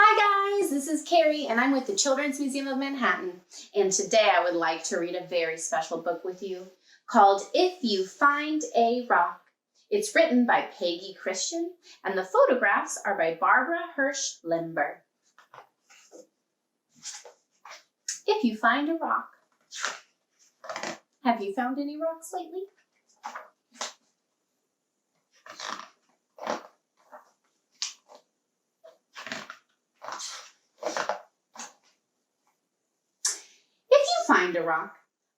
Hi guys, this is Carrie and I'm with the Children's Museum of Manhattan, and today I would like to read a very special book with you called If You Find a Rock. It's written by Peggy Christian and the photographs are by Barbara Hirsch Lember. If you find a rock. Have you found any rocks lately? Find a rock,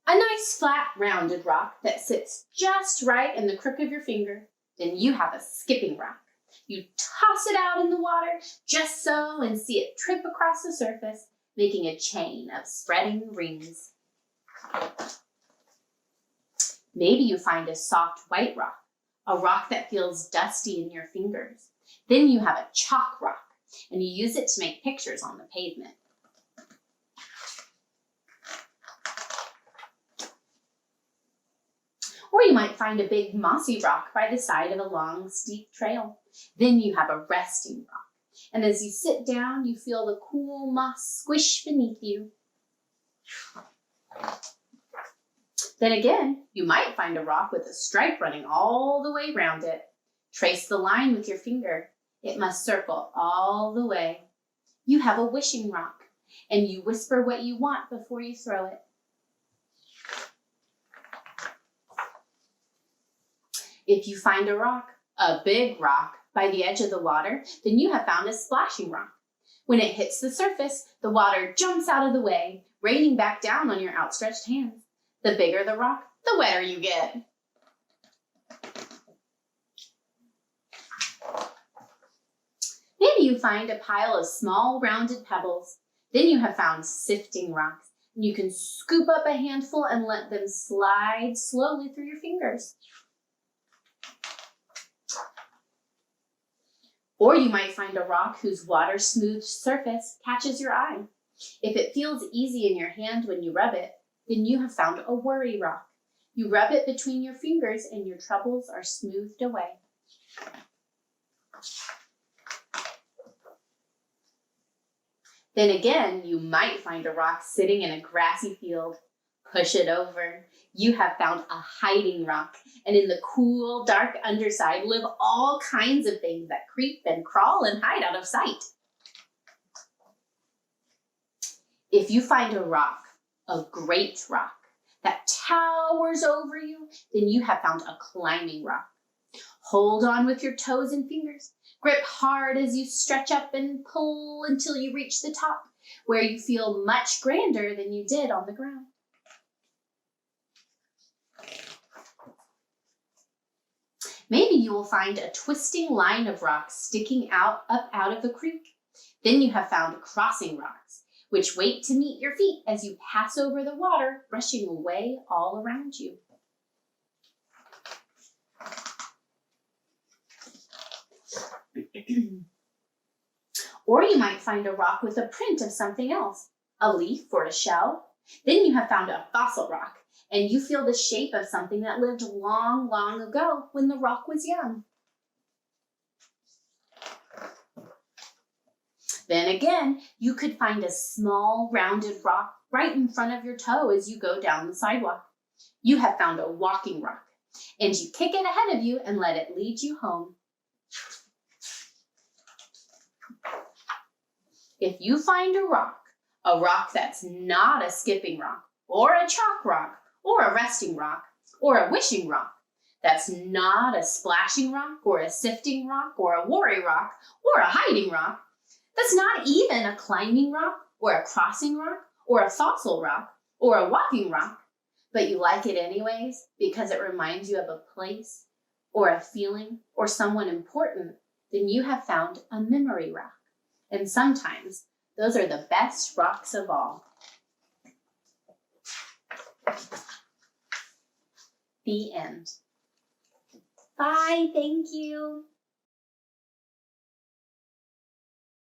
a nice flat rounded rock that sits just right in the crook of your finger, then you have a skipping rock. You toss it out in the water just so and see it trip across the surface, making a chain of spreading rings. Maybe you find a soft white rock, a rock that feels dusty in your fingers. Then you have a chalk rock, and you use it to make pictures on the pavement. Or you might find a big mossy rock by the side of a long, steep trail. Then you have a resting rock. And as you sit down, you feel the cool moss squish beneath you. Then again, you might find a rock with a stripe running all the way around it. Trace the line with your finger. It must circle all the way. You have a wishing rock, and you whisper what you want before you throw it. If you find a rock, a big rock, by the edge of the water, then you have found a splashing rock. When it hits the surface, the water jumps out of the way, raining back down on your outstretched hands. The bigger the rock, the wetter you get. Maybe you find a pile of small rounded pebbles. Then you have found sifting rocks. And you can scoop up a handful and let them slide slowly through your fingers. Or you might find a rock whose water-smoothed surface catches your eye. If it feels easy in your hand when you rub it, then you have found a worry rock. You rub it between your fingers and your troubles are smoothed away. Then again, you might find a rock sitting in a grassy field. Push it over. You have found a hiding rock, and in the cool, dark underside live all kinds of things that creep and crawl and hide out of sight. If you find a rock, a great rock, that towers over you, then you have found a climbing rock. Hold on with your toes and fingers. Grip hard as you stretch up and pull until you reach the top, where you feel much grander than you did on the ground. Maybe you will find a twisting line of rocks sticking up out of the creek. Then you have found crossing rocks, which wait to meet your feet as you pass over the water, brushing away all around you. Or you might find a rock with a print of something else, a leaf or a shell. Then you have found a fossil rock, and you feel the shape of something that lived long, long ago when the rock was young. Then again, you could find a small, rounded rock right in front of your toe as you go down the sidewalk. You have found a walking rock, and you kick it ahead of you and let it lead you home. If you find a rock that's not a skipping rock, or a chalk rock, or a resting rock, or a wishing rock, that's not a splashing rock, or a sifting rock, or a worry rock, or a hiding rock, that's not even a climbing rock, or a crossing rock, or a fossil rock, or a walking rock, but you like it anyways because it reminds you of a place, or a feeling, or someone important, then you have found a memory rock. And sometimes those are the best rocks of all. The end. Bye, thank you.